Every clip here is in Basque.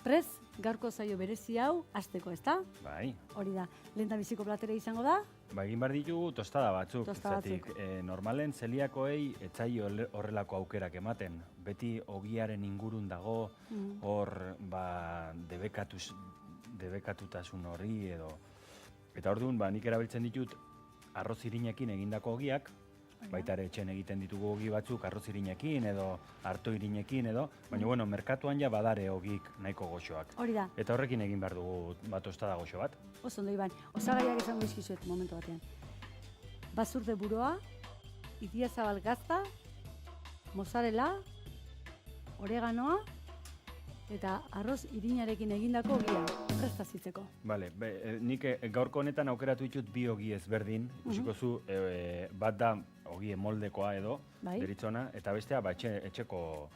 Prez, gaurko zaio berezi hau, hasteko, ezta? Bai. Hori da, lehendabiziko platera izango da? Ba, egin behar ditugu tostada batzuk. Tostada Zergatik, normalen zeliakoei etzaio horrelako aukerak ematen. Beti ogiaren ingurun dago, hor debekatutasun hori edo. Eta orduan, nik erabiltzen ditut arroz irinekin egindako ogiak, baita ere etxen egiten ditugu ogi batzuk arroz irinekin edo arto irinekin edo, baina bueno, merkatuan ja badare ogik nahiko goxoak. Hori da. Eta horrekin egin behar dugu tostada goxo bat. Oso ondo, Iban. Osagaiak izango dizkizuet momentu batean. Bazurde buroa, idiazabal gazta, mozzarella, oreganoa eta arroz irinarekin egindako ogia, prestazitzeko. Bale, nik gaurko honetan aukeratu ditut bi ogi ezberdin, ikusiko zu, bat da ogi moldekoa edo, deritzona, eta bestea etxeko,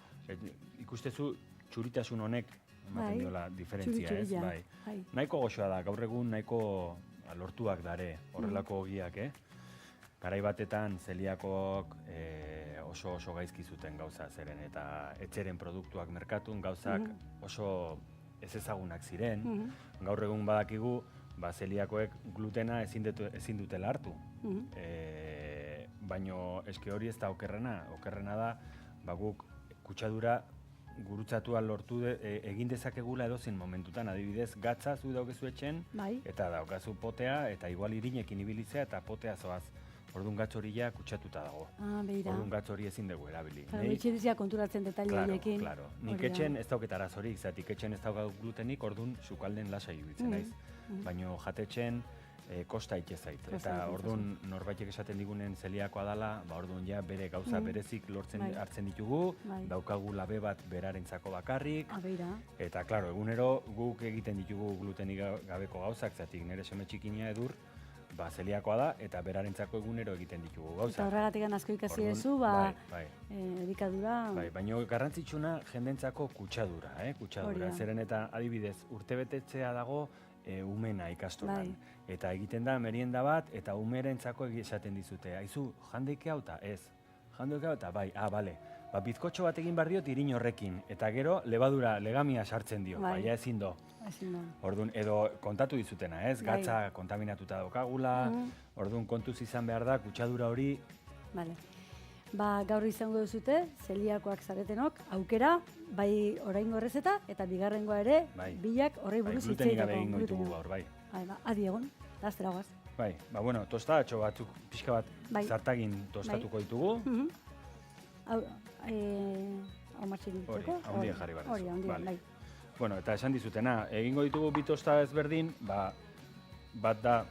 ikustezu txuritasun honek ematen diola diferentzia, ez? Bai. Nahiko goxoa da, gaur egun nahiko lortuak dare horrelako ogiak, Garai batetan zeliakok oso gaizki zuten gauza zeren eta etxeren produktuak merkatun gauzak oso ez ezagunak ziren. Gaur egun badakigu zeliakoek glutena ezin dutela hartu. Baino eske hori ez da okerrena da guk kutsadura gurutzatua lortu egin dezakegula edozein momentutan, adibidez gatza zu daukezu etxen eta daukazu potea eta igual irinekin ibilitzea eta potea zoaz. Orduan gatz hori ja kutsatuta dago. Orduan gatz hori ezin dugu erabili. Etxe dizia konturatzen detaile horiekin. Claro. Nik etxen ez dauket arazorik, zatik etxen ez daukat glutenik, orduan sukalden lasai ibiltzen naiz. Baina jatetxen kosta itxe zait. Eta orduan norbaitek esaten digunen zeliakoa dela, orduan ja bere gauza berezik hartzen ditugu, daukagu labe bat berarentzako bakarrik. Eta, claro, egunero guk egiten ditugu glutenik gabeko gauzak, zatik nire seme txikinia edur, zeliakoa da, eta berarentzako egunero egiten ditugu gauza. Eta horregatik asko ikasi ezu, elikadura. Baina garrantzitsuna jendentzako kutsadura, zeren eta adibidez urtebetetzea dago umena ikastolan. Eta egiten da merienda bat, eta umerentzako esaten dizute. Aizu, jandeike hau eta ez. Jandeike hau eta bai, bale. Bizkotxo bat egin behar diot irin horrekin, eta gero lebadura, legamia sartzen dio, baina ezin do. Orduan, edo kontatu dizutena, ez? Gatza kontaminatuta daukagula, orduan kontuz izan behar da, kutsadura hori. Gaur izango duzute, zeliakoak zaretenok, aukera, bai oraingo errezeta, eta bigarrengoa ere, bilak horrei buruz hitz egiteko. Glutenik gabe egingo ditugu gaur, bai. Adi egon, lastera guaz. Bai, tostadatxo batzuk, pixka bat zartagin tostatuko ditugu. Hau martxin dituzeko? Hori, haundia jarri barrezu. Hori, haundia, bai. Bueno, eta esan dizutena, egingo ditugu bi tostada ezberdin, bat da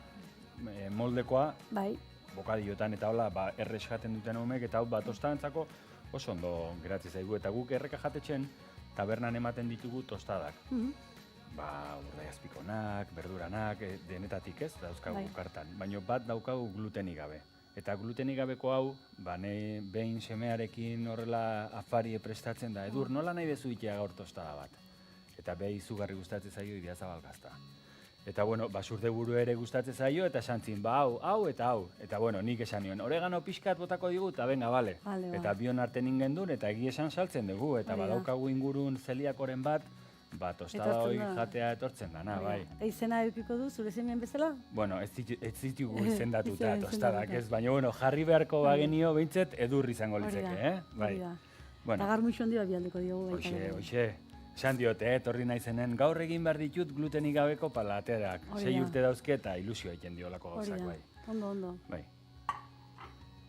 moldekoa, bokadiotan eta hola, errez jaten duten homek, eta hau tostadantzako oso ondo geratzen zaigu. Eta guk erreka jatetxen, tabernan ematen ditugu tostadak. Urdaiazpikonak, berduranak, denetatik ez, dauzkagu kartan. Baina bat daukagu glutenik gabe. Eta glutenik gabeko hau, behin semearekin horrela afari prestatzen da. Edur, nola nahi bezu itea gaur tostada bat? Eta behi izugarri gustatzen zaio idiazabal gazta. Eta, basurde buru ere gustatzen zaio, eta esantzin, hau eta hau. Eta, nik esan nion, oregano pixkat botako digu, eta benga, bale. Eta bion arten ingendun, eta egi esan saltzen dugu. Eta badaukagu ingurun zeliakoren bat, tostada hori jatea etortzen dana, bai. Izena edukiko du, zure zemen bezala? Bueno, ez ditugu izendatuta tostadak, ez? Baina, jarri beharko bagenio behintzet edurri izango litzeke, bai. Eta garmuixo handi bat bialdeko diogu. Hoxe, esan diote, etorri naizenen, gaur egin behar ditut glutenik gabeko palaterak. 6 urte dauzke eta ilusio egiten diolako gauzak, bai. Ondo. Bai.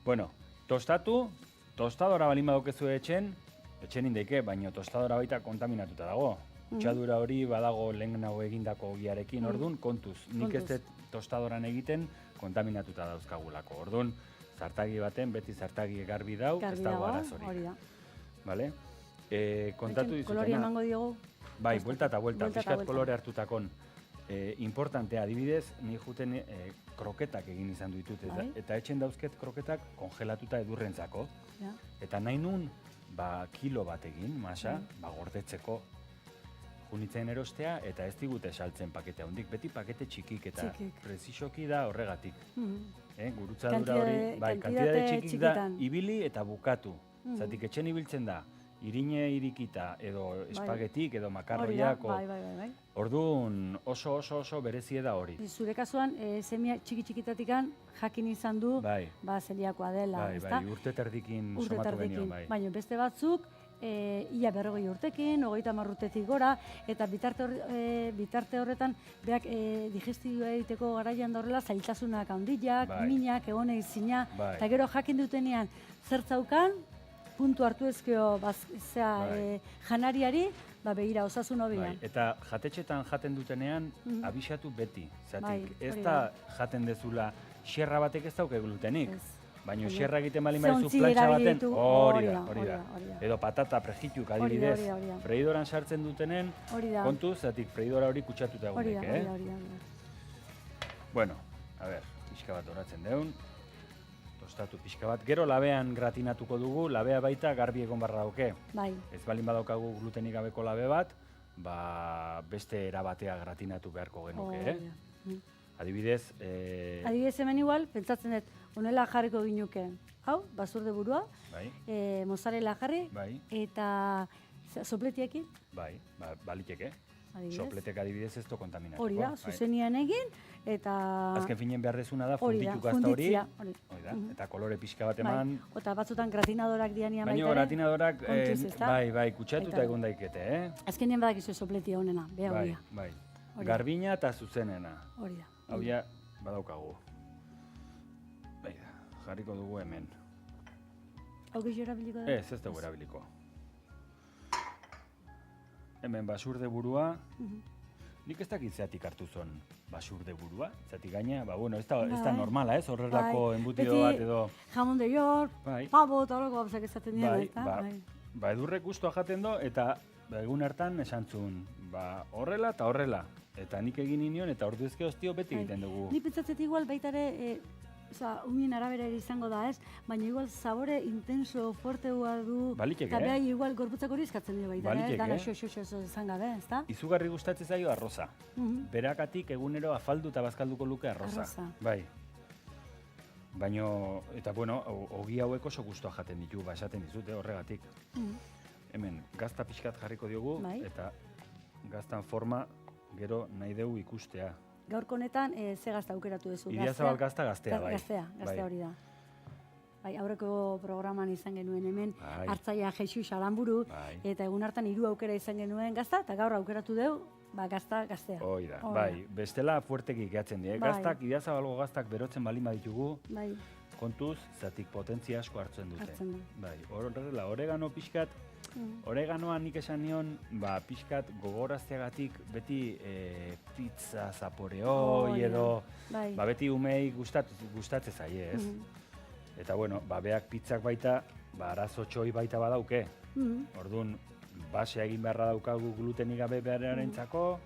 Bueno, tostadora balin badokezu etxen indeike, baina tostadora baita kontaminatuta dago. Kutsadura hori badago lehenago egindako ogiarekin, orduan, kontuz. Nik ez dut tostadoran egiten kontaminatuta dauzkagulako. Orduan, zartagi baten, beti zartagi garbi dau, ez dago arazorik. Hori da. Bale? Kontatu dizutena. Kolori emango diogu? Bai, buelta eta buelta, pixkat kolore hartutakon. Importantea, adibidez, ni juten kroketak egin izan ditut. Eta etxen dauzket kroketak kongelatuta edurrentzako. Eta nahi nun, kilo bat egin, masa, gordetzeko. Junitzen erostea eta ez digute saltzen pakete handik, beti pakete txikik eta prezisoki da horregatik. Gurutzadura hori, kantitate txikik da, ibili eta bukatu. Zatik etxen ibiltzen da, irine irikita, edo espagetik, edo makarroiak. Bai. Orduan oso berezie da hori. Zure kasuan, semia txiki-txikitatikan jakin izan du, zeliakoa dela, ezta? Bai, urte terdikin somatu genion, bai. Baina beste batzuk, ia 40 urtekin, 30 urtetik gora, eta bitarte horretan, beak digestioa egiteko garaian da horrela, zailtasunak handiak, minak, egone izina, eta gero jakin dutenean zertzaukan, puntu hartu ezkeo janariari, begira, osasun hobian. Eta jatetxetan jaten dutenean, abisatu beti. Zatik, ez da jaten dezula, xerra batek ez dauke glutenik. Baina xerra egiten bali maizu plantxa baten, hori da. Edo patata prejituk adibidez, freidoran sartzen dutenen, kontuz, zatik freidora hori kutsatuta egunek, Bueno, a ber, pixka bat horatzen deun. Tostatu pixka bat. Gero labean gratinatuko dugu, labea baita garbi egon barra dauke. Bai. Ez balin badaukagu glutenik gabeko labe bat, beste erabatea gratinatu beharko genuke, Adibidez... Adibidez hemen igual, pentsatzen dut, honela jarriko ginuke. Hau, basurde burua, mozzarella jarri, eta sopletiekin. Bai, baliteke. Sopletek adibidez ez do kontaminatuko. Hori da, zuzenian egin, eta... Azken finen behar dezuna da, funditu gazta hori. Hori da, eta kolore pixka bat eman. Eta batzutan gratinadorak dianian baita. Baina gratinadorak, kutsatuta egon daikete, Azkenien badakizu sopletia honena, beha horia. Bai, garbina eta zuzenena. Hori da. Hau ja, badaukagu. Bai da, jarriko dugu hemen. Hau gehiago erabiliko da? Ez dugu erabiliko. Hemen basurde burua. Nik ez dakit zeatik hartu zon basurde burua. Zeatik gaina, ez da normala, ez? Horrelako embutido bat edo... Jamon de york, pavo, eta horreko gauzak ezaten dira. Edurrek guztua jaten do, eta egun hartan esan zuen, horrela eta horrela. Eta nik egin inion, eta ordu ezke hostio beti egiten dugu. Ni pentsatzet igual baitare, unien arabera izango da, ez? Baina igual sabore intenso, fuerteua du. Baliteke, Eta behai igual gorputzak hori izkatzen dira baita, Baliteke. Dana xo izan gabe, ez da? Izugarri gustatzen zaio arroza. Berakatik egunero afaldu eta bazkalduko luke arroza. Bai. Baina, eta ogi hauek oso guztua jaten ditu, esaten dizute horregatik. Hemen, gazta pixkat jarriko diogu, eta gaztan forma gero nahi dugu ikustea. Gaurko honetan, ze gazta aukeratu duzu? Idiazabal gazta gaztea, bai. Gaztea hori da. Bai, aurreko programan izan genuen hemen, hartzaia Jexu Xalamburu, eta egun hartan 3 aukera izan genuen gazta, eta gaur aukeratu dugu, gaztea. Hoi da, bai, bestela fuertekik gehatzen dira. Gaztak, idiazabalgo gaztak berotzen balin baditugu, kontuz, zatik potentzia asko hartzen dute. Bai, horrela, oregano pixkat, oreganoa nik esan nion, pixkat gogorazteagatik beti pizza zaporehoi edo, beti umei gustatzen zaie, ez? Eta, beak pizzak baita, arazo txoi baita badauke. Orduan, basea egin beharra daukagu glutenik gabe beharentzako,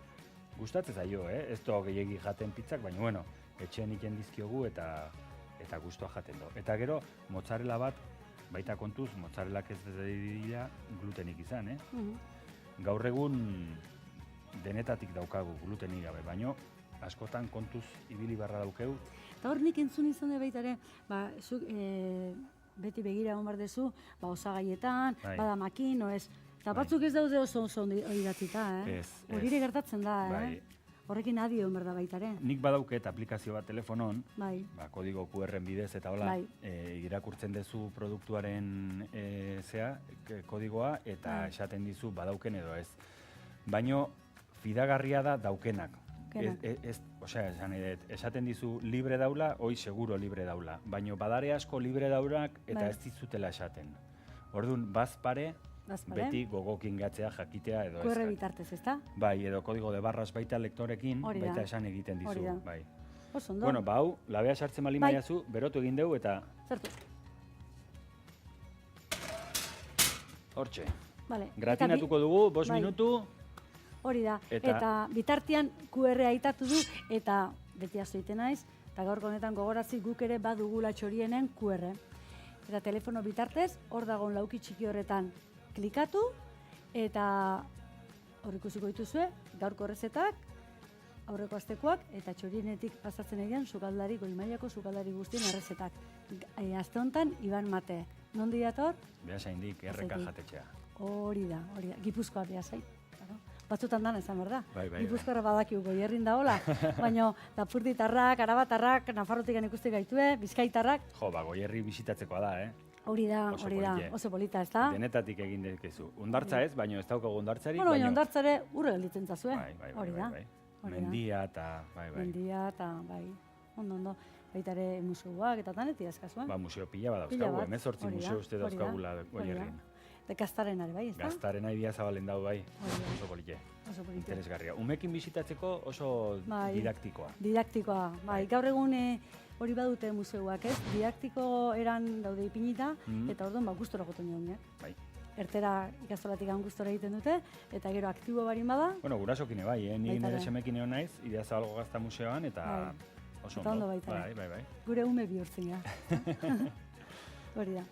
gustatzen zaio, ez da gehiagi jaten pizzak, baina, etxean iken dizkiogu eta gustua jaten do. Eta gero, mozzarella bat, baita kontuz, mozzarellak ez dira glutenik izan, Gaur egun denetatik daukagu glutenik gabe, baina askotan kontuz ibili barra daukeu. Eta hor nik entzun izan da baita ere, zuk beti begira egon behar dezu, osagaietan, bada makino, ez. Eta batzuk ez daude oso idatzita, hori ere gertatzen da, Horrekin adi egon behar da baita ere. Nik badauket aplikazio bat telefonon, kodigo QR-en bidez eta hola, irakurtzen dezu produktuaren kodigoa eta esaten dizu badauken edo ez. Baina fidagarria da daukenak. Esaten dizu libre daula, hoi seguro libre daula. Baina badare asko libre daurak eta ez dizutela esaten. Orduan, bazpare, beti gogokin gatzea jakitea edo ez. QR bitartez, ezta? Bai, edo kodigo de barras baita lektorekin, baita esan egiten dizu. Bai. Oso ondo. Bueno, hau, labea sartzen bali maiazu, berotu egin dugu eta... Zertu. Hortxe. Gratinatuko dugu, 5 minutu. Hori da. Eta bitartean QR aitatu du, eta beti azoiten naiz, eta gaurko honetan gogorazi guk ere badugula txorienen QR. Eta telefono bitartez, hor dagoen lauki txiki horretan klikatu, eta hor ikusiko dituzue, gaurko errezetak, aurreko astekoak, eta txorienetik pasatzen egian sukaldari, goi-mailako sukaldari guztien errezetak. Aste honetan, Iban Mate. Nondi dator? Beasaindik, erreka jatetxea. Hori da. Gipuzkoa bea zait. Batzutan dana esan, berda? Bai. Gipuzkoara badakiu Goierrin daola, baina Lapurditarrak, Arabatarrak, Nafarrotik ikuste gaitue, Bizkaitarrak. Jo, Goierri bisitatzeko da, Hori da, oso polita, ez da? Denetatik egin dekezu. Hondartza ez, baina ez daukagu hondartzarik. Bueno, baina hondartzare urre gelditzen zazue. Hori da. Mendia eta, Mendia eta, ondo. Baita ere museuak eta tanetia eskazuen. Museo pila badauzkagu, 18 museo uste dauzkagula Goierrin. De Gaztarena ere, bai, ez da? Gaztarena idia zabalen dau, bai. Oso polite. Interesgarria. Umekin bisitatzeko oso didaktikoa. Didaktikoa, bai. Gaur egun hori badute museuak, ez? Didaktiko eran daude ipinita, eta orduan gustora goten jaunak. Bai. Ertera ikastolatik gustora egiten dute, eta gero aktibo barin bada. Bueno, gurasokine bai, ni nire semekin egon naiz, idia zabalgo Gazta museoan, eta oso ondo. Bai. Gure ume bihurtzen gara. Hori da.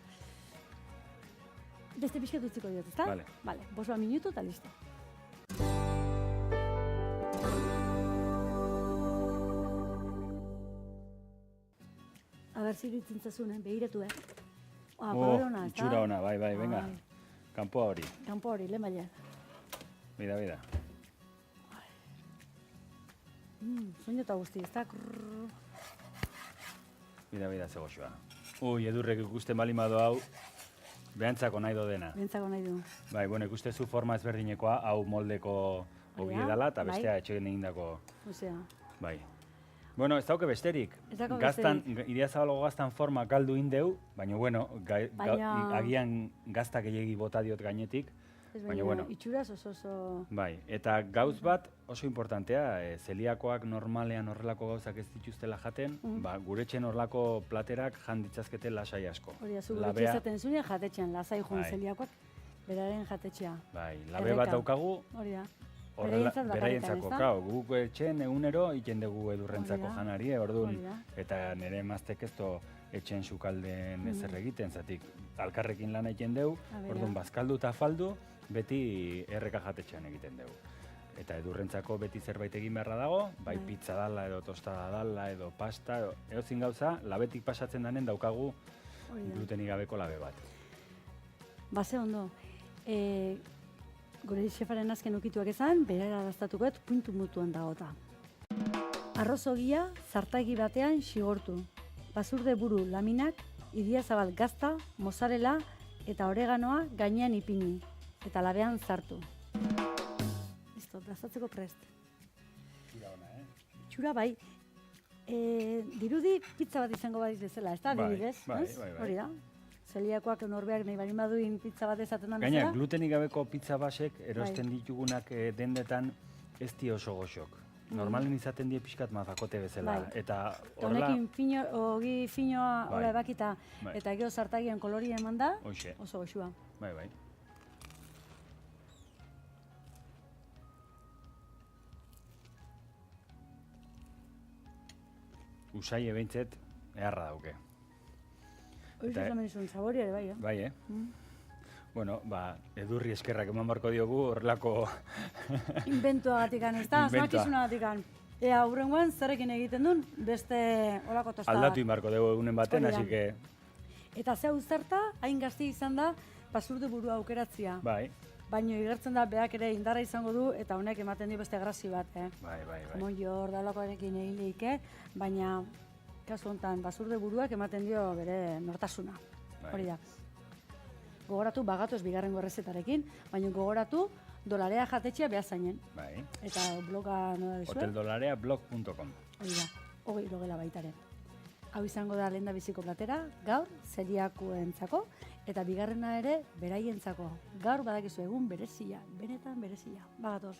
Beste pixkat utziko diot, ezta? Bale, 5 minutu eta listo. Aber ziritzen zazunen, behiratu, itxura ona, bai, venga. Kanpoa hori. Kanpoa hori, lehen baila. Bida. Soinu eta guzti, ezta? Bida, ze goxoa. Edurrek ikusten balimado hau, behantzako nahi do dena. Behantzako nahi du. Bai, ikustezu forma ezberdinekoa, hau moldeko hobi edala, eta bestea etxegen egindako. Osea. Bai. Bueno, ez dauke besterik. Idia zabalago Gaztan forma galdu indeu, baina, agian gaztak egegi bota diot gainetik. Baina, itxuraz oso... Bai, eta gauz bat oso importantea, zeliakoak normalean horrelako gauzak ez dituztela jaten, guretxen horrelako platerak jan ditzazkete lasai asko. Hori, zu guretxe izaten zunean jatetxean, lasai joan zeliakoak, beraren jatetxea. Bai, labe bat daukagu, beraientzako, guk etxen egunero iten dugu edurrentzako janari, orduan, eta nire emaztek ez etxen sukalden ezer egiten, zatik alkarrekin lan egiten dugu, orduan bazkaldu eta faldu, beti erreka jatetxean egiten dugu. Eta edurrentzako beti zerbait egin beharra dago, bai pizza dala edo tostada dala edo pasta, edo gauza, labetik pasatzen danen daukagu glutenik gabeko labe bat. Base ondo, gure xefaren azken ukituak ezan, berera daztatukoet puntu mutuan dagota. Arroz ogia zartagi batean xigortu. Basurde buru laminak, idiazabal gazta, mozzarella eta oreganoa gainean ipini. Eta labean zartu. Listo, dastatzeko prest. Txura ona, Txura bai. Dirudi pizza bat izango badiz bezala, ez da? Bai. Hori da. Zeliakoak norbeak nahi barin baduin pizza bat ezaten da. Gaina, glutenik gabeko pizza basek erosten ditugunak dendetan ez di oso goxok. Normalen izaten die pixkat mazakote bezala. Eta honekin ogi finoa ebakita eta gero zartagian koloria eman da, oso goxua. Bai. Usai ebeintzet eharra dauke. Hori zamen izun, zabori ere bai, Bai, Bueno, edurri eskerrak eman barko diogu, horrelako... Inventuagatikan, ez da? Asmakizunagatikan. Ea, hurrengoan, zerrekin egiten duen, beste horako tostada. Aldatu inbarko dugu egunen baten, hasi que... Eta zeu zarta, hain gazti izan da, basurde burua aukeratzia. Bai. Baina igertzen da, beak ere indarra izango du, eta honek ematen dio beste grazio bat, Bai. Monjo hor dalakoarekin egin lehike, baina, kasu honetan, basurde buruak ematen dio bere nortasuna. Hori da. Gogoratu, bagatu ez bigarrengo errezetarekin, baina gogoratu, dolarea jatetxea behazainen. Bai. Eta bloga nola dizue? hoteldolareablog.com. Hori da, hogei logela baitare. Hau izango da lehen da biziko platera, gaur, zeliakoentzako, eta bigarrena ere, beraientzako. Gaur badakizu egun berezia, benetan berezia. Bagatoz.